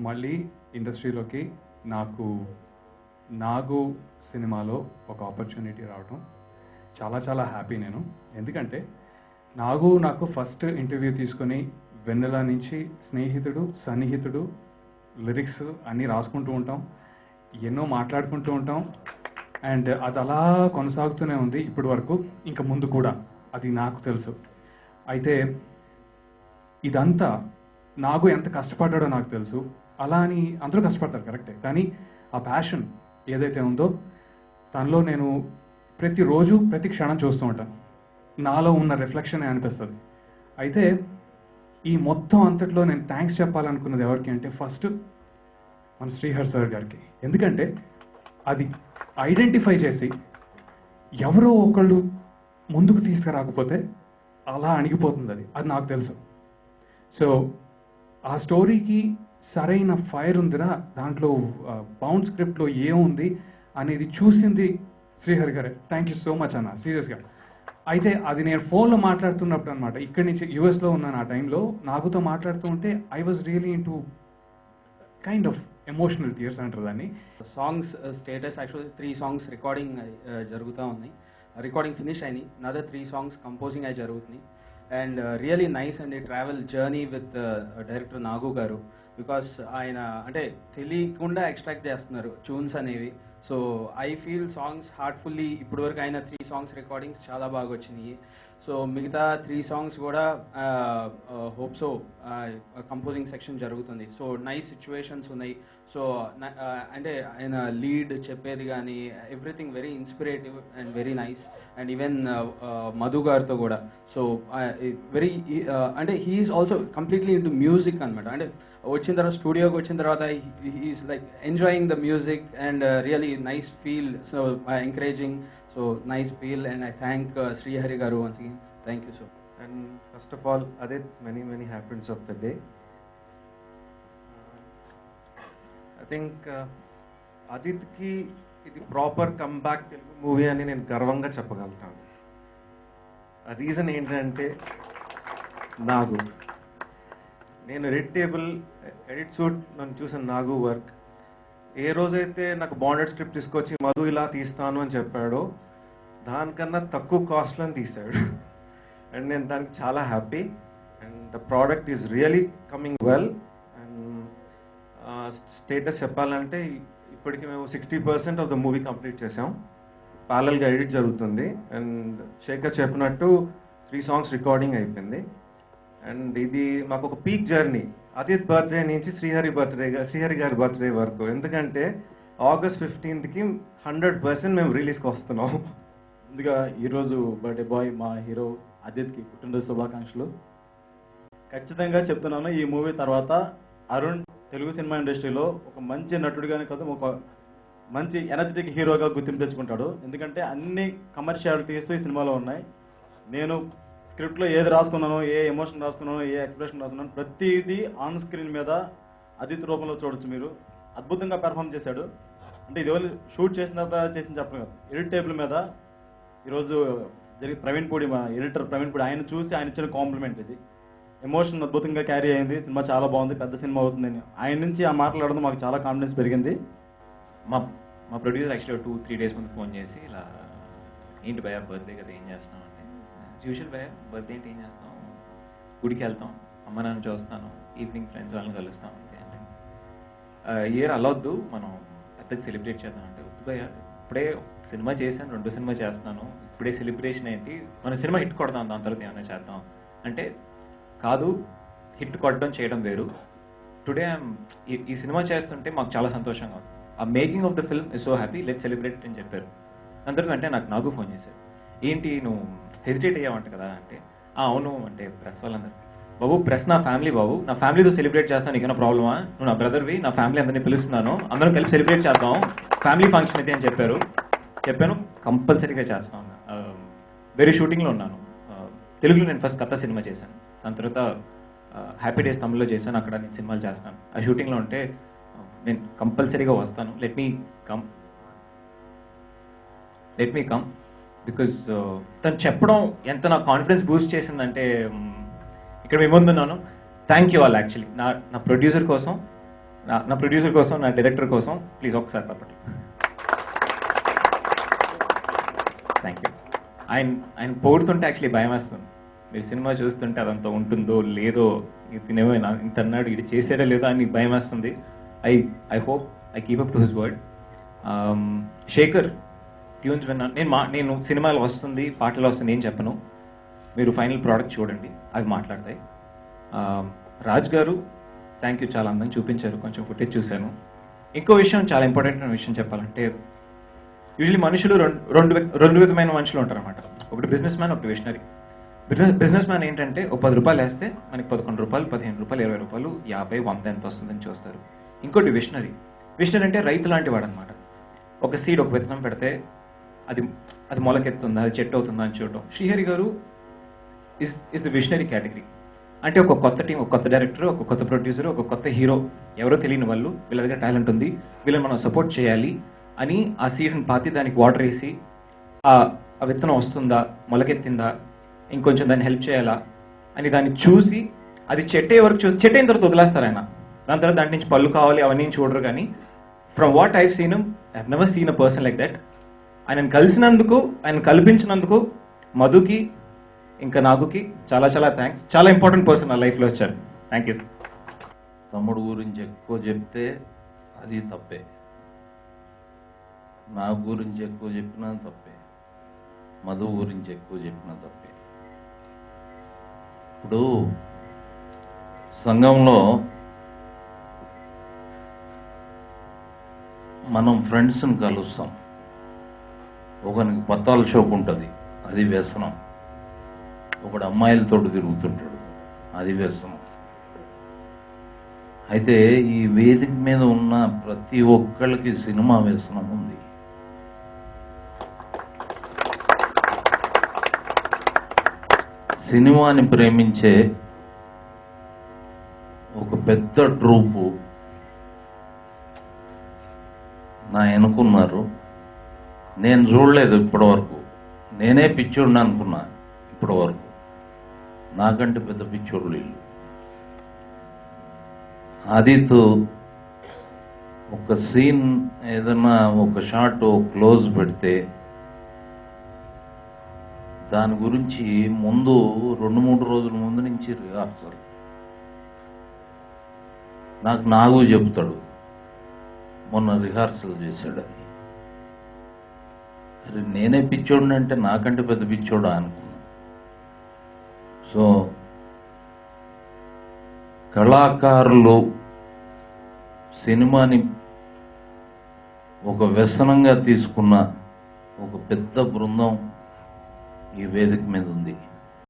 మళ్ళీ ఇండస్ట్రీలోకి నాకు నాగు సినిమాలో ఒక ఆపర్చునిటీ రావడం చాలా చాలా హ్యాపీ నేను. ఎందుకంటే నాకు ఫస్ట్ ఇంటర్వ్యూ తీసుకొని వెన్నెల నుంచి స్నేహితుడు సన్నిహితుడు లిరిక్స్ అన్నీ రాసుకుంటూ ఉంటాం, ఎన్నో మాట్లాడుకుంటూ ఉంటాం. అండ్ అది అలా కొనసాగుతూనే ఉంది ఇప్పటి వరకు, ఇంకా ముందు కూడా, అది నాకు తెలుసు. అయితే ఇదంతా నాగు ఎంత కష్టపడ్డాడో నాకు తెలుసు. అలా అని అందరూ కష్టపడతారు కరెక్టే, కానీ ఆ ప్యాషన్ ఏదైతే ఉందో తనలో నేను ప్రతిరోజు ప్రతి క్షణం చూస్తూ ఉంటాను. నాలో ఉన్న రిఫ్లెక్షన్ అనిపిస్తుంది. అయితే ఈ మొత్తం అంతట్లో నేను థ్యాంక్స్ చెప్పాలనుకున్నది ఎవరికి అంటే ఫస్ట్ మన శ్రీహర్ సార్ గారికి. ఎందుకంటే అది ఐడెంటిఫై చేసి ఎవరో ఒకళ్ళు ముందుకు తీసుకురాకపోతే అలా అణిగిపోతుంది. అది నాకు తెలుసు. సో ఆ స్టోరీకి సరైన ఫైర్ ఉందిరా, దాంట్లో బౌండ్ స్క్రిప్ట్లో ఏముంది అనేది చూసింది శ్రీహరి గారే. థ్యాంక్ యూ సో మచ్ అన్న, సీరియస్గా. అయితే అది నేను ఫోన్లో మాట్లాడుతున్నప్పుడు అనమాట, ఇక్కడి నుంచి యూఎస్లో ఉన్నాను ఆ టైంలో. నాగుతో మాట్లాడుతూ ఉంటే I was really in to kind of emotional tears అంటారు దాన్ని. Songs status actually 3 songs recording జరుగుతూ ఉన్నాయి. రికార్డింగ్ ఫినిష్ అయినాయి. నదర్ 3 songs కంపోజింగ్ అయి జరుగుతున్నాయి. And really nice and travel journey with director Nagu garu. Because ఆయన అంటే తెలియకుండా ఎక్స్ట్రాక్ట్ చేస్తున్నారు ట్యూన్స్ అనేవి. So I feel songs heartfully ఇప్పటివరకు ఆయన 3 songs రికార్డింగ్స్ చాలా బాగా వచ్చినాయి. సో మిగతా 3 songs కూడా హోప్ సో కంపోజింగ్ సెక్షన్ జరుగుతుంది. సో నైస్ సిచ్యువేషన్స్ ఉన్నాయి. సో అంటే ఆయన లీడ్ చెప్పేది కానీ everything very inspirative and very nice. And even Madhu గారితో కూడా సో వెరీ అంటే he's also completely into music అనమాట. అంటే వచ్చిన తర్వాత స్టూడియోకి వచ్చిన తర్వాత he's like enjoying the music and really nice feel. So encouraging, so nice feel. And I thank Srihari garu once again. Thank you so much. And first of all, Adit, many happens of the day. I think Adit ki ఇది proper comeback Telugu movie అని నేను గర్వంగా చెప్పగలుగుతాను. ఆ reason ఏంటంటే నాగు, నేను red table edit suit నన్ను చూసిన నాగు వర్క్. ఏ రోజైతే నాకు బాండెడ్ స్క్రిప్ట్ తీసుకొచ్చి మధు ఇలా తీస్తాను అని చెప్పాడో దానికన్నా తక్కువ కాస్ట్లో తీశాడు. అండ్ నేను దానికి చాలా happy. And the product is really coming well. And status చెప్పాలంటే ఇప్పటికి మేము 60% ఆఫ్ ద మూవీ కంప్లీట్ చేసాం. ప్యారలల్గా ఎడిట్ జరుగుతుంది. అండ్ శేఖర్ చెప్పినట్టు 3 songs రికార్డింగ్ అయిపోయింది. అండ్ ఇది మాకు ఒక పీక్ జర్నీ, అదిత్ బర్త్డే నుంచి శ్రీహరి గారి బర్త్డే వరకు. ఎందుకంటే August 15th 100% మేము రిలీజ్కి వస్తున్నాం. ముందుగా ఈరోజు బర్త్డే బాయ్ మా హీరో అదిత్కి పుట్టినరోజు శుభాకాంక్షలు. ఖచ్చితంగా చెప్తున్నాను, ఈ మూవీ తర్వాత అరుణ్ తెలుగు సినిమా ఇండస్ట్రీలో ఒక మంచి నటుడిగానే కాదు, ఒక మంచి ఎనర్జెటిక్ హీరోగా గుర్తింపు తెచ్చుకుంటాడు. ఎందుకంటే అన్ని కమర్షియాలిటీస్ ఈ సినిమాలో ఉన్నాయి. నేను స్క్రిప్ట్లో ఏది రాసుకున్నానో, ఏ ఎమోషన్ రాసుకున్నానో, ఏ ఎక్స్ప్రెషన్ రాసుకున్నానో ప్రతిదీ ఆన్ స్క్రీన్ మీద అదిత్ రూపంలో చూడొచ్చు మీరు. అద్భుతంగా పెర్ఫామ్ చేశాడు. అంటే ఇది షూట్ చేసిన చెప్పడం కాదు, ఎడిట్ టేబుల్ మీద ఈరోజు ప్రవీణ్ పూడి, మా ఎడిటర్ ప్రవీణ్ పూడి, ఆయన చూసి ఆయన ఇచ్చిన కాంప్లిమెంట్ ఇది. ఎమోషన్ అద్భుతంగా క్యారీ అయింది. సినిమా చాలా బాగుంది, పెద్ద సినిమా అవుతుందని ఆయన నుంచి ఆ మాట్లాడడం మాకు చాలా కాన్ఫిడెన్స్ పెరిగింది. మా ప్రొడ్యూసర్ యాక్చువల్గా 2-3 days ముందు ఫోన్ చేసి ఇలా ఏంటి భయ బర్త్డే కదా ఏం చేస్తాం అంటే, యూజువల్ భయ బర్త్డే ఏంటి ఏం చేస్తాం, గుడికి వెళ్తాం, అమ్మ నాన్న చూస్తాను, ఈవినింగ్ ఫ్రెండ్స్ వాళ్ళని కలుస్తాం అంతే. అంటే ఇయర్ అలా వద్దు, మనం పెద్దగా సెలబ్రేట్ చేద్దాం అంటే, వద్దు భయ ఇప్పుడే సినిమా చేశాను, 2 సినిమా చేస్తున్నాను, ఇప్పుడే సెలబ్రేషన్ ఏంటి, మన సినిమా హిట్ కొడదాం, దాని తర్వాత ఏమైనా చేద్దాం అంటే, కాదు హిట్ కొట్టడం చేయడం వేరు. టుడే ఈ సినిమా చేస్తుంటే మాకు చాలా సంతోషంగా ఉంది. ఆ making of the film is so happy, let celebrate అని చెప్పారు. అందరికీ అంటే నాకు ఫోన్ చేశారు, ఏంటి నువ్వు హెసిటేట్ అయ్యావంట కదా అంటే, అవును అంటే ప్రెస్ వాళ్ళందరూ, బాబు ప్రెస్ నా ఫ్యామిలీ బాబు, నా ఫ్యామిలీతో సెలబ్రేట్ చేస్తాను, నీకైనా ప్రాబ్లమా, నువ్వు నా బ్రదర్వి, నా ఫ్యామిలీ అందరినీ పిలుస్తున్నాను, అందరం కలిపి సెలబ్రేట్ చేద్దాం, ఫ్యామిలీ ఫంక్షన్ అయితే అని చెప్పాను. కంపల్సరీగా చేస్తాను. వేరే షూటింగ్లో ఉన్నాను. తెలుగులో నేను ఫస్ట్ కథ సినిమా చేశాను, దాని తర్వాత హ్యాపీ డేస్ తమిళ్లో చేశాను, అక్కడ నేను సినిమాలు చేస్తాను. ఆ షూటింగ్లో ఉంటే నేను కంపల్సరీగా వస్తాను, లెట్ మీ కమ్ బికాజ్ తను చెప్పడం ఎంత నా కాన్ఫిడెన్స్ బూస్ట్ చేసిందంటే, ఇక్కడ మీ ముందున్నాను. Thank you all. యాక్చువల్లీ నా ప్రొడ్యూసర్ కోసం, నా ప్రొడ్యూసర్ కోసం, నా డైరెక్టర్ కోసం ప్లీజ్ ఒకసారి తప్పట్లు. Thank you. ఆయన పోడుతుంటే యాక్చువల్లీ భయం వేస్తుంది. మీరు సినిమా చూస్తుంటే అదంతా ఉంటుందో లేదో, ఇతనేమో ఇంత అన్నాడు, ఇది చేసాడో లేదో అని భయం వేస్తుంది. I hope I keep up to his word. Shekhar tunes విన్నాను నేను సినిమాలో వస్తుంది, పాటలో వస్తుంది ఏం చెప్పను, మీరు ఫైనల్ ప్రోడక్ట్ చూడండి, అవి మాట్లాడతాయి. రాజ్ గారు థ్యాంక్ యూ, చాలా అందంగా చూపించారు, కొంచెం ఫుటేజ్ చూశాను. ఇంకో విషయం, చాలా ఇంపార్టెంట్ విషయం చెప్పాలంటే, యూజువల్లీ మనుషులు రెండు విధమైన మనుషులు ఉంటారు అనమాట. ఒకటి బిజినెస్ మ్యాన్, ఒకటి విషనరీ. బిజినెస్ మ్యాన్ ఏంటంటే ఒక 10 రూపాయలు వేస్తే మనకి 11 రూపాయలు, 15 రూపాయలు, 20 రూపాయలు, 50, 100 ఎంత వస్తుందని చూస్తారు. ఇంకోటి విషనరీ అంటే రైతు లాంటి వాడు అనమాట. ఒక సీడ్, ఒక విత్తనం పెడితే అది మొలకెత్తుందా, అది చెట్టు అవుతుందా అని చూడటం. శ్రీహరి గారు ఇస్ ది విషనరీ కేటగిరీ. అంటే ఒక కొత్త టీం, ఒక కొత్త డైరెక్టర్, ఒక కొత్త ప్రొడ్యూసర్, ఒక కొత్త హీరో, ఎవరో తెలియని వాళ్ళు, వీళ్ళ దగ్గర టాలెంట్ ఉంది, వీళ్ళని మనం సపోర్ట్ చేయాలి అని ఆ సీడ్ని పాతి దానికి వాటర్ వేసి ఆ విత్తనం వస్తుందా, మొలకెత్తిందా, ఇంకొంచెం దాన్ని హెల్ప్ చేయాలా అని దాన్ని చూసి అది చెట్టే వరకు చెట్టు అయిన తర్వాత వదిలేస్తారు ఆయన. దాని తర్వాత దాని నుంచి పళ్ళు కావాలి అవన్నీ చూడరు. కానీ from what I've seen I have never seen a person like that. ఆయనను కలిసినందుకు, ఆయన కల్పించినందుకు మధుకి ఇంకా నాగుకి చాలా చాలా థ్యాంక్స్. చాలా ఇంపార్టెంట్ పర్సన్ నా లైఫ్లో వచ్చారు. Thank you. తమ్ముడు గురించి ఎక్కువ చెప్తే అది తప్పే, నా గురించి ఎక్కువ చెప్పినా తప్పే, మధు గురించి ఎక్కువ చెప్పినా తప్పే. ఇప్పుడు సంఘంలో మనం ఫ్రెండ్స్ని కలుస్తాం. ఒకనికి పత్తాల షోపు ఉంటుంది, అది వ్యసనం. ఒకడు అమ్మాయిలతో తిరుగుతుంటాడు, అది వ్యసనం. అయితే ఈ వేదిక మీద ఉన్న ప్రతి ఒక్కళ్ళకి సినిమా వ్యసనం ఉంది. సినిమాని ప్రేమించే ఒక పెద్ద ట్రూపు నా ఎన్నుకున్నారు. నేను చూడలేదు ఇప్పటివరకు, నేనే పిచ్చోడిని అనుకున్నా ఇప్పటివరకు. నాకంటే పెద్ద పిచ్చోళ్ళు వీళ్ళు. ఆదితో ఒక సీన్ ఏదైనా ఒక షాట్ క్లోజ్ పెడితే దాని గురించి ముందు 2-3 రోజుల ముందు నుంచి రిహార్సల్. నాగు చెప్తాడు, మొన్న రిహార్సల్ చేశాడని. అరే నేనే పిచ్చోడిని అంటే నాకంటే పెద్ద పిచ్చోడా అనుకున్నా. సో కళాకారులు సినిమాని ఒక వ్యసనంగా తీసుకున్న ఒక పెద్ద బృందం ఈ వేదిక మీద ఉంది.